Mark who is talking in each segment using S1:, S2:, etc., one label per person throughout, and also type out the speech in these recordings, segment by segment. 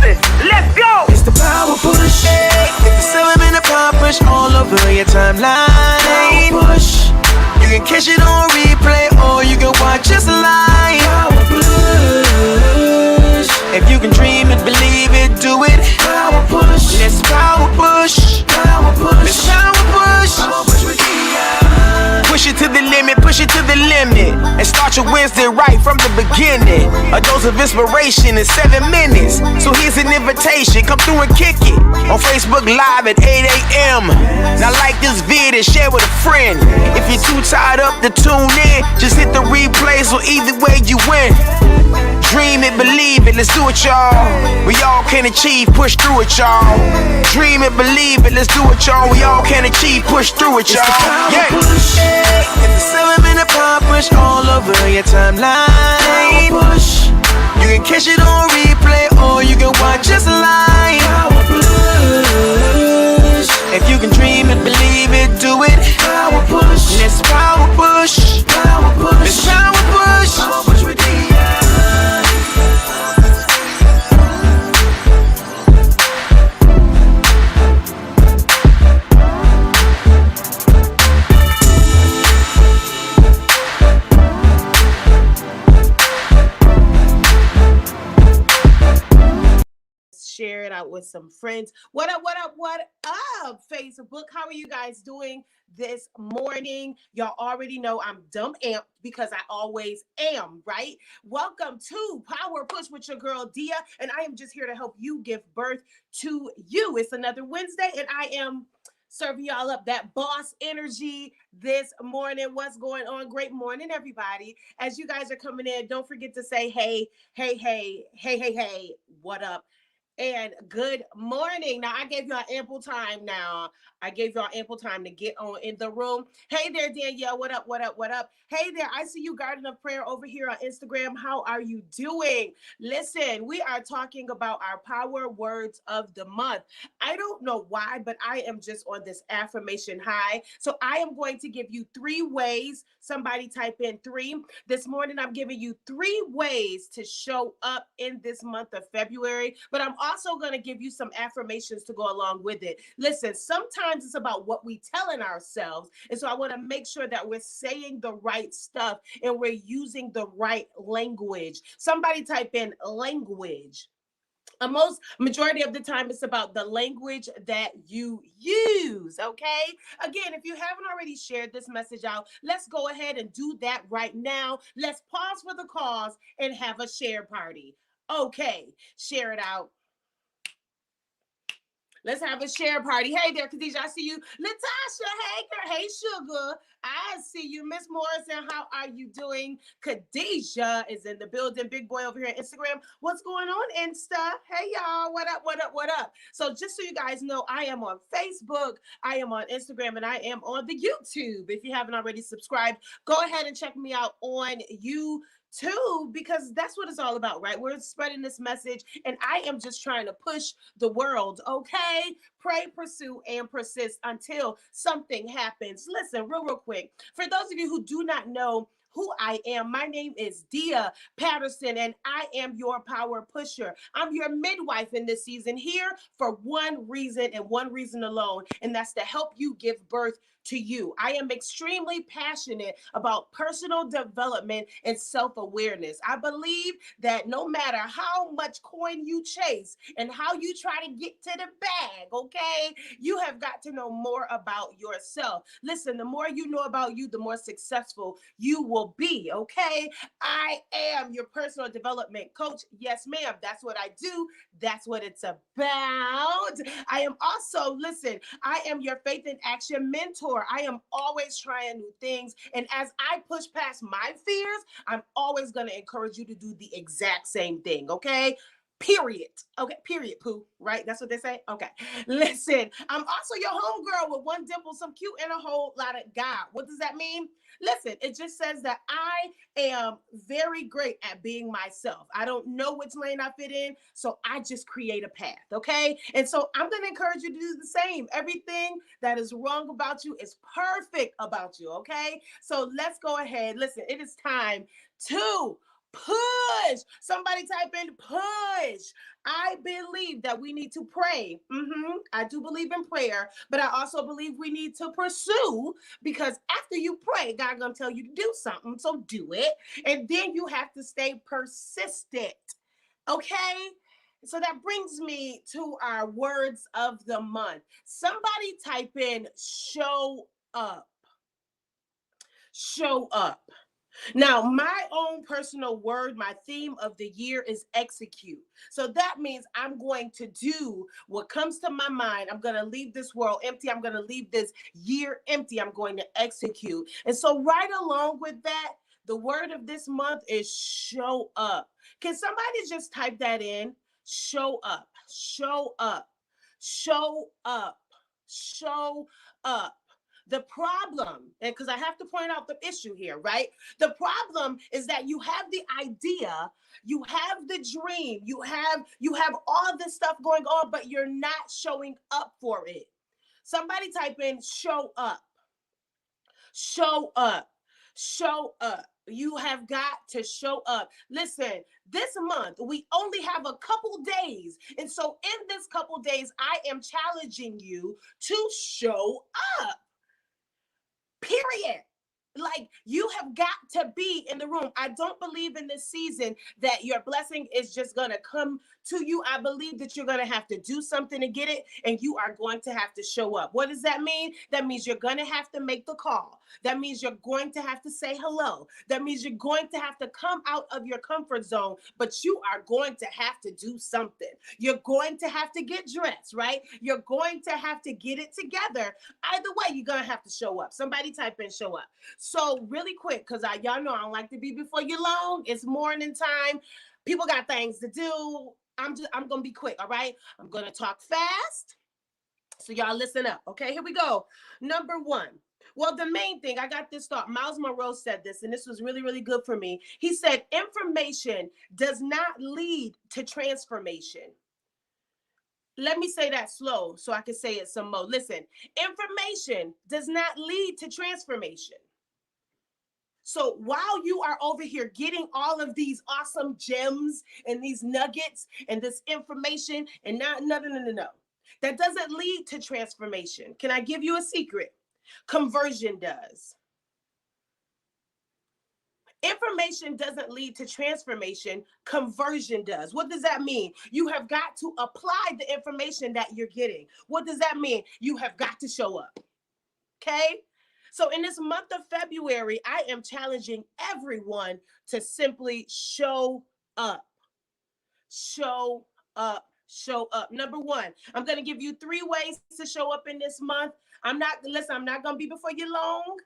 S1: listen, let's go.
S2: It's the power push. It's the 7-minute power push all over your timeline. Power push. You can catch it on replay or you can watch us live. Power push. If you can dream it, believe it, do it. Power push. Let's power push. Power push. Let's power push. Power push with Dia. Push it to the limit, push it to the limit. And start your Wednesday right from the beginning. A dose of inspiration in 7 minutes. So here's an invitation, come through and kick it. On Facebook Live at 8 a.m. Now like this vid and share with a friend. If you're too tired up to tune in, just hit the replay so either way you win. Dream it, believe it, let's do it, y'all. We all can achieve, push through it, y'all. Dream it, believe it, let's do it, y'all. We all can achieve, push through it, y'all. Yeah. It's the 7-minute power push all over your timeline. Power push. You can catch it on replay or you can watch us live. Power push. If you can dream it, believe it, do it. Power push. Let's power push. Power push. Let's power push. Power push with Dia.
S3: Share it out with some friends. What up, Facebook? How are you guys doing this morning? Y'all already know I'm dumb amped because I always am, right? Welcome to Power Push with your girl, Dia, and I am just here to help you give birth to you. It's another Wednesday, and I am serving y'all up that boss energy this morning. What's going on? Great morning, everybody. As you guys are coming in, don't forget to say, hey, what up? And good morning. Now, I gave y'all ample time to get on in the room. Hey there, Danielle. What up? Hey there. I see you, Garden of Prayer, over here on Instagram. How are you doing? Listen, we are talking about our power words of the month. I don't know why, but I am just on this affirmation high. So I am going to give you 3 ways. Somebody type in 3. This morning, I'm giving you 3 ways to show up in this month of February, but I'm also going to give you some affirmations to go along with it. Listen, sometimes it's about what we telling ourselves. And so I want to make sure that we're saying the right stuff and we're using the right language. Somebody type in language. Majority of the time, it's about the language that you use, okay? Again, if you haven't already shared this message out, let's go ahead and do that right now. Let's pause for the cause and have a share party. Okay, share it out. Let's have a share party. Hey there, Khadijah, I see you. Latasha, hey girl, hey sugar. I see you. Miss Morrison, how are you doing? Khadijah is in the building. Big boy over here on Instagram. What's going on, Insta? Hey y'all, what up? So just so you guys know, I am on Facebook, I am on Instagram, and I am on the YouTube. If you haven't already subscribed, go ahead and check me out on YouTube. Because that's what it's all about, right? We're spreading this message, and I am just trying to push the world, okay? Pray, pursue, and persist until something happens. Listen, real quick. For those of you who do not know who I am, my name is Dia Patterson, and I am your power pusher. I'm your midwife in this season, here for one reason and one reason alone, and that's to help you give birth to you. I am extremely passionate about personal development and self-awareness. I believe that no matter how much coin you chase and how you try to get to the bag, okay, you have got to know more about yourself. Listen, the more you know about you, the more successful you will be, okay? I am your personal development coach. Yes, ma'am. That's what I do. That's what it's about. I am also, listen, I am your faith in action mentor. I am always trying new things. And as I push past my fears, I'm always going to encourage you to do the exact same thing. Okay. Period. Okay. Period. Pooh. Right. That's what they say. Okay. Listen, I'm also your homegirl with one dimple, some cute, and a whole lot of God. What does that mean? Listen, it just says that I am very great at being myself. I don't know which lane I fit in, so I just create a path, okay? And so I'm going to encourage you to do the same. Everything that is wrong about you is perfect about you, okay? So let's go ahead. Listen, it is time to Push. Somebody type in push. I believe that we need to pray. I do believe in prayer, but I also believe we need to pursue, because after you pray, God gonna tell you to do something, so do it. And then you have to stay persistent. Okay? So that brings me to our words of the month. Somebody type in show up. Show up. Now, my own personal word, my theme of the year is execute. So that means I'm going to do what comes to my mind. I'm going to leave this world empty. I'm going to leave this year empty. I'm going to execute. And so right along with that, the word of this month is show up. Can somebody just type that in? Show up, show up, show up, show up. The problem, and because I have to point out the issue here, right? The problem is that you have the idea, you have the dream, you have all this stuff going on, but you're not showing up for it. Somebody type in show up. Show up. Show up. You have got to show up. Listen, this month we only have a couple days. And so in this couple days, I am challenging you to show up. Period. Like, you have got to be in the room. I don't believe in this season that your blessing is just going to come to you. I believe that you're going to have to do something to get it, and you are going to have to show up. What does that mean? That means you're going to have to make the call. That means you're going to have to say hello. That means you're going to have to come out of your comfort zone, but you are going to have to do something. You're going to have to get dressed, right? You're going to have to get it together. Either way, you're going to have to show up. Somebody type in show up. So really quick, because y'all know I don't like to be before you long. It's morning time. People got things to do. I'm gonna be quick, all right? I'm gonna talk fast. So y'all listen up. Okay, here we go. Number one. Well, the main thing, I got this thought. Miles Monroe said this, and this was really, really good for me. He said, information does not lead to transformation. Let me say that slow so I can say it some more. Listen, information does not lead to transformation. So while you are over here getting all of these awesome gems and these nuggets and this information and no, that doesn't lead to transformation. Can I give you a secret? Conversion does. Information doesn't lead to transformation. Conversion does. What does that mean? You have got to apply the information that you're getting. What does that mean? You have got to show up. Okay? So in this month of February, I am challenging everyone to simply show up. Show up. Show up. Number one, I'm going to give you 3 ways to show up in this month. I'm not going to be before you long.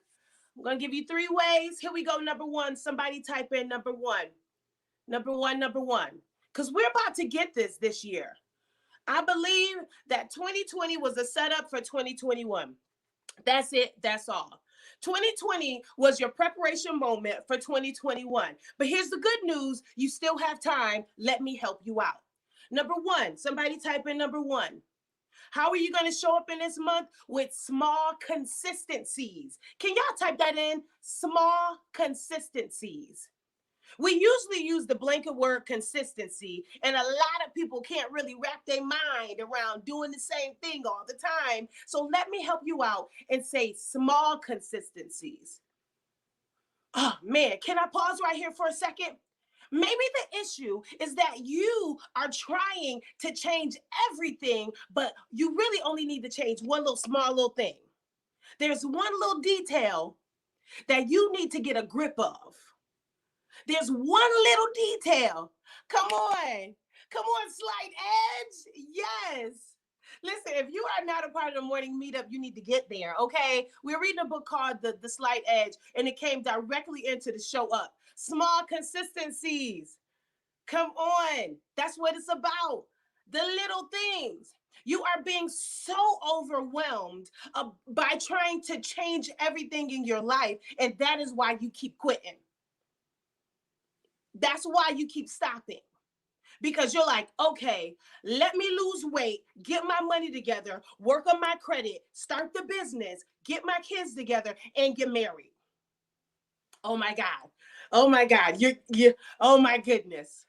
S3: I'm going to give you 3 ways. Here we go. Number one, somebody type in number one. Number one. Because we're about to get this year. I believe that 2020 was a setup for 2021. That's it. That's all. 2020 was your preparation moment for 2021. But here's the good news. You still have time. Let me help you out. Number one, somebody type in number one. How are you going to show up in this month? With small consistencies. Can y'all type that in? Small consistencies. We usually use the blanket word consistency, and a lot of people can't really wrap their mind around doing the same thing all the time. So let me help you out and say small consistencies. Oh man, can I pause right here for a second? Maybe the issue is that you are trying to change everything, but you really only need to change one small little thing. There's one little detail that you need to get a grip of. There's one little detail. Come on, Slight Edge. Yes. Listen, if you are not a part of the morning meetup, you need to get there, okay? We're reading a book called The Slight Edge, and it came directly into the show up. Small consistencies. Come on. That's what it's about. The little things. You are being so overwhelmed by trying to change everything in your life, and that is why you keep quitting. That's why you keep stopping. Because you're like, okay, let me lose weight, get my money together, work on my credit, start the business, get my kids together, and get married. Oh my God. Oh my God. You oh my goodness.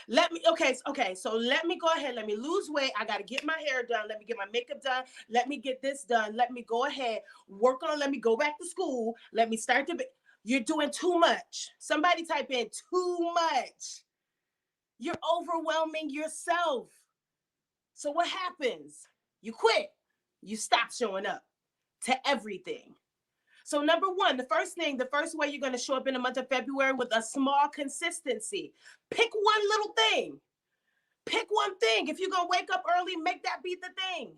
S3: So let me go ahead. Let me lose weight. I got to get my hair done. Let me get my makeup done. Let me get this done. Let me go ahead, let me go back to school. Let me start to be. You're doing too much. Somebody type in too much. You're overwhelming yourself. So what happens? You quit. You stop showing up to everything. So number one, the first way you're going to show up in the month of February with a small consistency. Pick one little thing. Pick one thing. If you're going to wake up early, make that be the thing.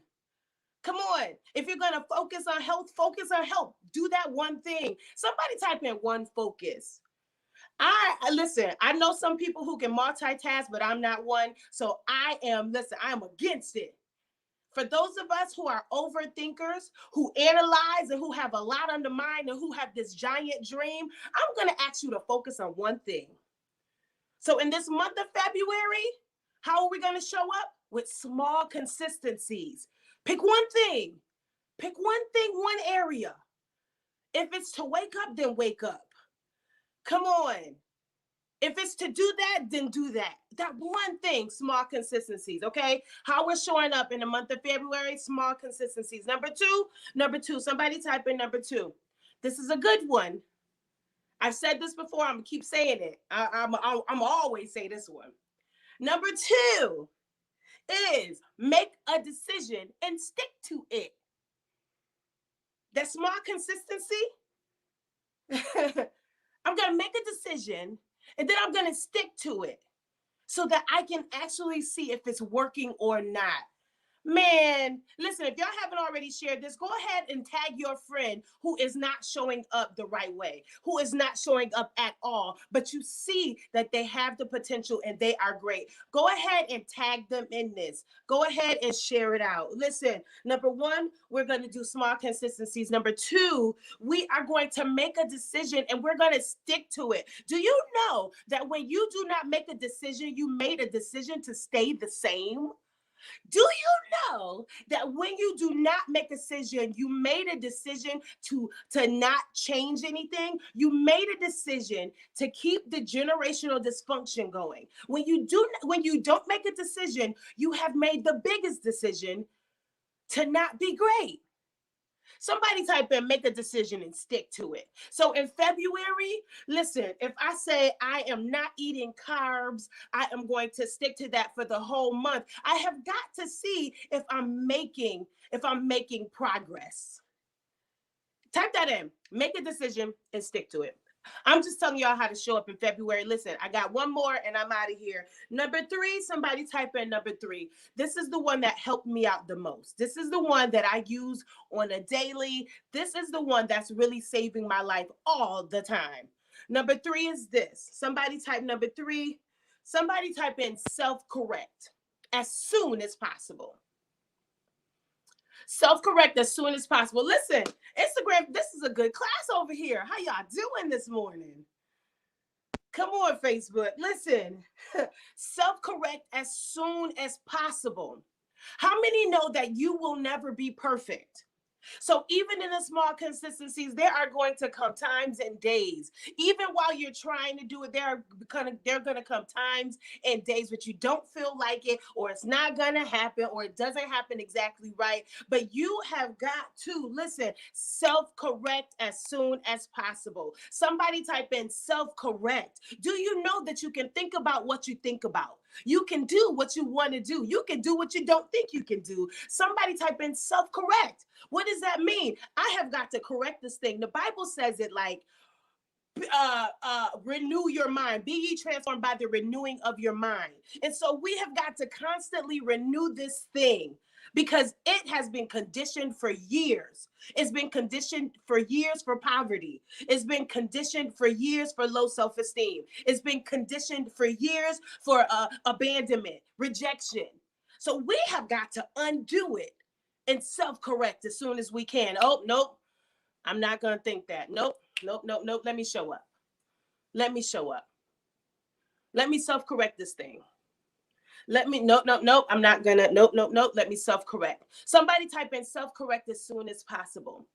S3: Come on. If you're going to focus on health, focus on health. Do that one thing. Somebody type in one focus. Listen, I know some people who can multitask, but I'm not one. So I am against it. For those of us who are overthinkers, who analyze and who have a lot on the mind and who have this giant dream, I'm going to ask you to focus on one thing. So in this month of February, how are we going to show up? With small consistencies. Pick one thing. Pick one thing, one area. If it's to wake up, then wake up. Come on. If it's to do that, then do that. That one thing, small consistencies, okay? How we're showing up in the month of February, small consistencies. Number two, somebody type in number 2. This is a good one. I've said this before. I'm going to keep saying it. I'm always say this one. Number 2 is make a decision and stick to it. That small consistency, I'm going to make a decision and then I'm going to stick to it so that I can actually see if it's working or not. Man, listen, if y'all haven't already shared this, go ahead and tag your friend who is not showing up the right way, who is not showing up at all, but you see that they have the potential and they are great. Go ahead and tag them in this. Go ahead and share it out. Listen, number 1, we're going to do small consistencies. Number 2, we are going to make a decision and we're going to stick to it. Do you know that when you do not make a decision, you made a decision to stay the same? Do you know that when you do not make a decision, you made a decision to not change anything? You made a decision to keep the generational dysfunction going. When you don't make a decision, you have made the biggest decision to not be great. Somebody type in make a decision and stick to it. So in February, listen, if I say I am not eating carbs, I am going to stick to that for the whole month. I have got to see if I'm making progress. Type that in, make a decision and stick to it. I'm just telling y'all how to show up in February. Listen, I got one more and I'm out of here. Number 3, somebody type in number 3. This is the one that helped me out the most. This is the one that I use on a daily. This is the one that's really saving my life all the time. Number 3 is this. Somebody type number 3. Somebody type in self-correct as soon as possible. Self-correct as soon as possible. Listen, Instagram, this is a good class over here. How y'all doing this morning? Come on, Facebook. Listen, self-correct as soon as possible. How many know that you will never be perfect? So even in the small consistencies, there are going to come times and days. Even while you're trying to do it, there are going to come times and days that you don't feel like it, or it's not going to happen, or it doesn't happen exactly right. But you have got to, listen, self-correct as soon as possible. Somebody type in self-correct. Do you know that you can think about what you think about? You can do what you want to do. You can do what you don't think you can do. Somebody type in self-correct. What does that mean? I have got to correct this thing. The Bible says it like, renew your mind. Be ye transformed by the renewing of your mind. And so we have got to constantly renew this thing because it has been conditioned for years. It's been conditioned for years for poverty. It's been conditioned for years for low self-esteem. It's been conditioned for years for abandonment, rejection. So we have got to undo it and self-correct as soon as we can. Oh, nope. I'm not going to think that. Nope. Let me show up. Let me self-correct this thing. Nope. I'm not gonna, nope. Let me self-correct. Somebody type in self-correct as soon as possible.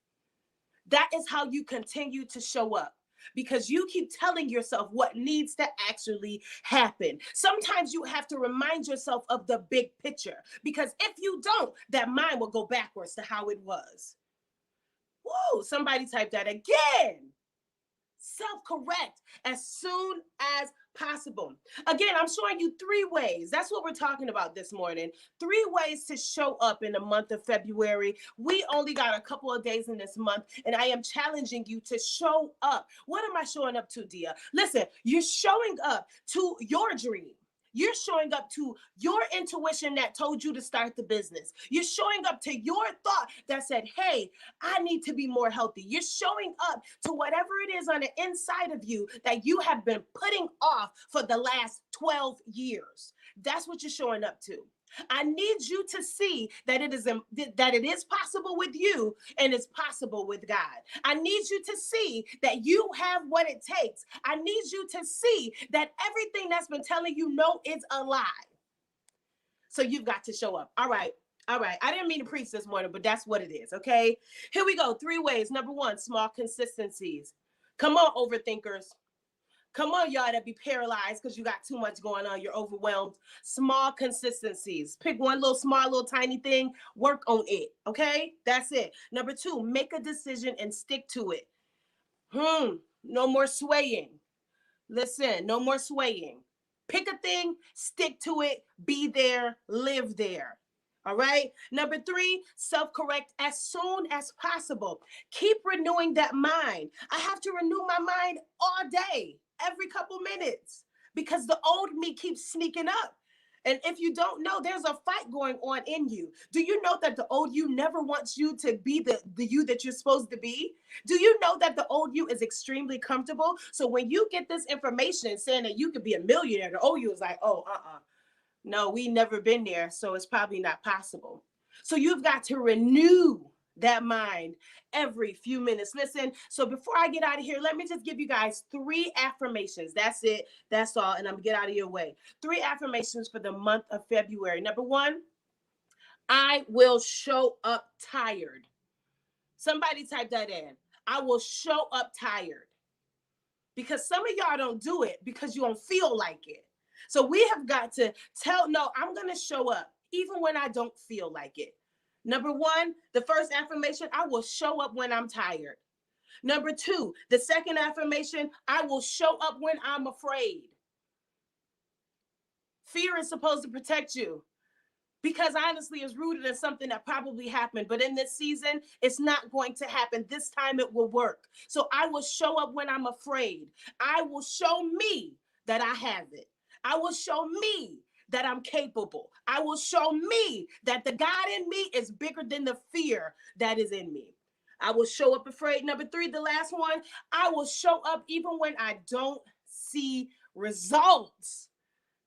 S3: That is how you continue to show up. because you keep telling yourself what needs to actually happen. Sometimes you have to remind yourself of the big picture, because if you don't, that mind will go backwards to how it was. Whoa, somebody type that again. Self-correct as soon as possible. Again, I'm showing you 3 ways. That's what we're talking about this morning. 3 ways to show up in the month of February. We only got a couple of days in this month, and I am challenging you to show up. What am I showing up to, Dia? Listen, you're showing up to your dream. You're showing up to your intuition that told you to start the business. You're showing up to your thought that said, hey, I need to be more healthy. You're showing up to whatever it is on the inside of you that you have been putting off for the last 12 years. That's what you're showing up to. I need you to see that it is possible with you, and it's possible with God. I need you to see that you have what it takes. I need you to see that everything that's been telling you no is a lie. So you've got to show up. All right. I didn't mean to preach this morning, but that's what it is. Okay. Here we go. 3 ways. Number 1, small consistencies. Come on, overthinkers. Come on, y'all that be paralyzed because you got too much going on. You're overwhelmed. Small consistencies. Pick one little tiny thing. Work on it. Okay? That's it. Number 2, make a decision and stick to it. No more swaying. Listen, no more swaying. Pick a thing, stick to it, be there, live there. All right. Number 3, self-correct as soon as possible. Keep renewing that mind. I have to renew my mind all day, every couple minutes, because the old me keeps sneaking up. And if you don't know, there's a fight going on in you. Do you know that the old you never wants you to be the you that you're supposed to be? Do you know that the old you is extremely comfortable? So when you get this information saying that you could be a millionaire, the old you is like, oh, no, we never been there, so it's probably not possible. So you've got to renew that mind every few minutes. Listen, so before I get out of here, let me just give you guys 3 affirmations. That's it. That's all. And I'm gonna get out of your way. 3 affirmations for the month of February. Number 1, I will show up tired. Somebody type that in. I will show up tired. Because some of y'all don't do it because you don't feel like it. So we have got to no, I'm going to show up even when I don't feel like it. Number 1, the first affirmation, I will show up when I'm tired. Number 2, the second affirmation, I will show up when I'm afraid. Fear is supposed to protect you because honestly it's rooted in something that probably happened. But in this season, it's not going to happen. This time it will work. So I will show up when I'm afraid. I will show me that I have it. I will show me that I'm capable. I will show me that the God in me is bigger than the fear that is in me. I will show up afraid. Number 3, the last one, I will show up even when I don't see results.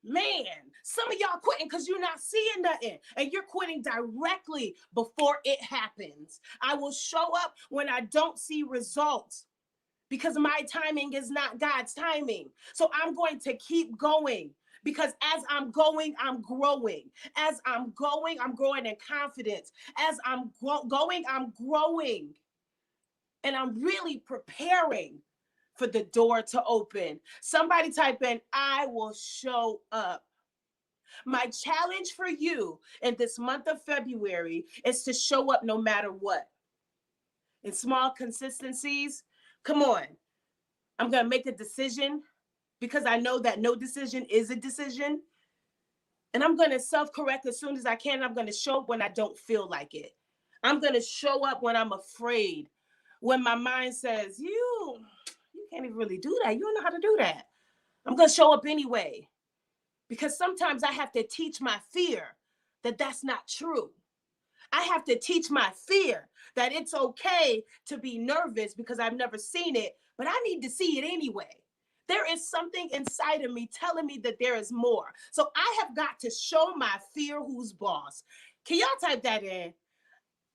S3: Man, some of y'all quitting because you're not seeing nothing, and you're quitting directly before it happens. I will show up when I don't see results, because my timing is not God's timing. So I'm going to keep going, because as I'm going, I'm growing. As I'm going, I'm growing in confidence. As I'm going, I'm growing. And I'm really preparing for the door to open. Somebody type in, I will show up. My challenge for you in this month of February is to show up no matter what. In small consistencies, come on. I'm going to make a decision because I know that no decision is a decision. And I'm going to self-correct as soon as I can. I'm going to show up when I don't feel like it. I'm going to show up when I'm afraid. When my mind says, you can't even really do that. You don't know how to do that. I'm going to show up anyway. Because sometimes I have to teach my fear that that's not true. I have to teach my fear that it's okay to be nervous because I've never seen it, but I need to see it anyway. There is something inside of me telling me that there is more. So I have got to show my fear who's boss. Can y'all type that in?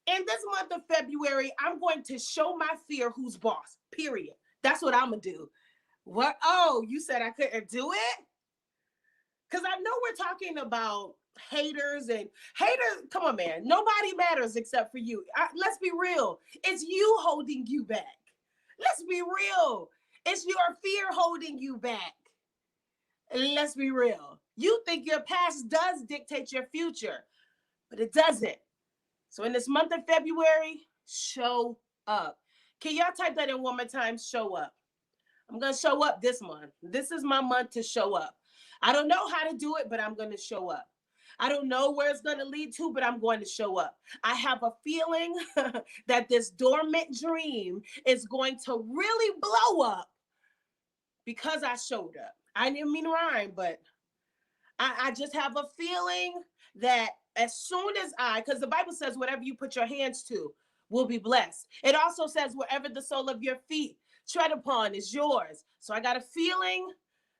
S3: In this month of February, I'm going to show my fear who's boss, period. That's what I'm going to do. What? Oh, you said I couldn't do it? Because I know we're talking about haters. Come on, man. Nobody matters except for you. Let's be real. It's you holding you back. Let's be real. It's your fear holding you back. Let's be real. You think your past does dictate your future, but it doesn't. So in this month of February, show up. Can y'all type that in one more time? Show up. I'm going to show up this month. This is my month to show up. I don't know how to do it, but I'm going to show up. I don't know where it's going to lead to, but I'm going to show up. I have a feeling that this dormant dream is going to really blow up because I showed up. I didn't mean to rhyme, but I just have a feeling that as soon as because the Bible says whatever you put your hands to will be blessed. It also says wherever the sole of your feet tread upon is yours. So I got a feeling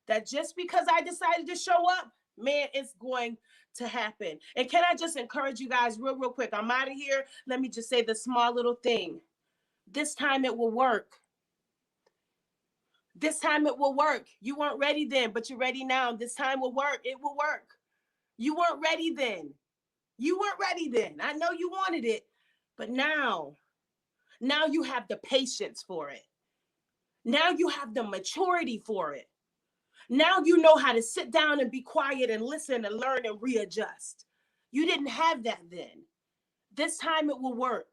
S3: that just because I decided to show up, man, it's going to happen. And can I just encourage you guys real quick? I'm out of here. Let me just say the small little thing. This time it will work. This time it will work. You weren't ready then, but you're ready now. This time will work. It will work. You weren't ready then. You weren't ready then. I know you wanted it, but now you have the patience for it. Now you have the maturity for it. Now you know how to sit down and be quiet and listen and learn and readjust. You didn't have that then. This time it will work.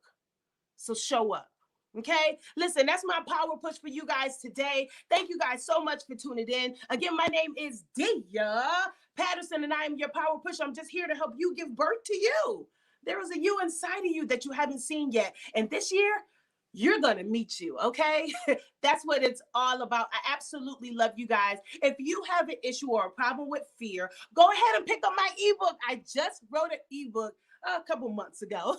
S3: So show up. Okay, listen, that's my power push for you guys today. Thank you guys so much for tuning in. Again, my name is Dia Patterson, and I am your power push. I'm just here to help you give birth to you. There is a you inside of you that you haven't seen yet. And this year, you're going to meet you, okay? That's what it's all about. I absolutely love you guys. If you have an issue or a problem with fear, go ahead and pick up my ebook. I just wrote an ebook a couple months ago,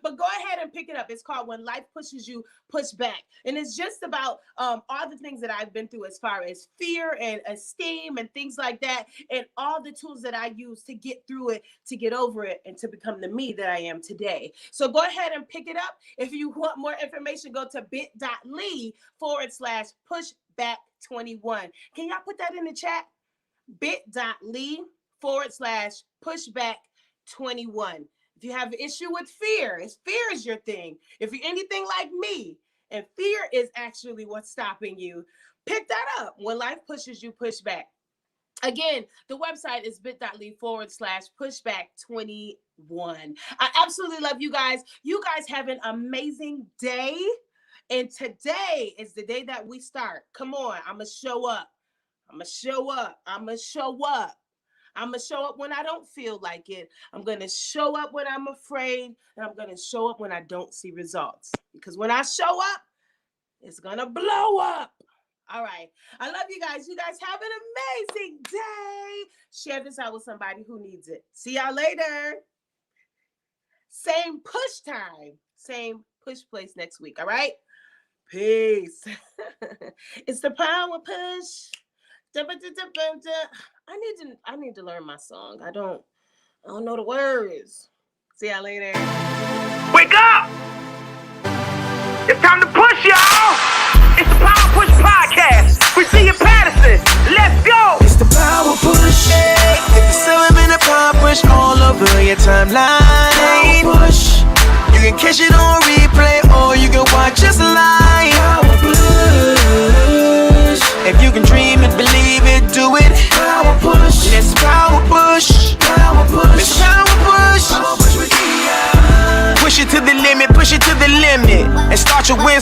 S3: but go ahead and pick it up. It's called When Life Pushes You, Push Back. And it's just about all the things that I've been through as far as fear and esteem and things like that, and all the tools that I use to get through it, to get over it, and to become the me that I am today. So go ahead and pick it up. If you want more information, go to bit.ly/pushback21. Can y'all put that in the chat? bit.ly/pushback21. If you have an issue with fear, if fear is your thing, if you're anything like me, and fear is actually what's stopping you, pick that up. When life pushes you, push back. Again, the website is bit.ly/pushback21. I absolutely love you guys. You guys have an amazing day. And today is the day that we start. Come on, I'm going to show up. I'm going to show up. I'm going to show up. I'm going to show up when I don't feel like it. I'm going to show up when I'm afraid. And I'm going to show up when I don't see results. Because when I show up, it's going to blow up. All right. I love you guys. You guys have an amazing day. Share this out with somebody who needs it. See y'all later. Same push time. Same push place next week. All right. Peace. It's the power push. I need to learn my song. I don't know the words. See y'all later.
S1: Wake up! It's time to push, y'all! It's the Power Push Podcast with Dia Patterson. Let's go!
S2: It's the power push. It's the 7-minute power push all over your timeline. Power push. You can catch it on replay or you can watch us live. Power push. If you can dream it, believe it, do it. Power push. Let's power push. Power push. Let's power push. Power push with Dia. Push it to the limit, and start your Wednesday.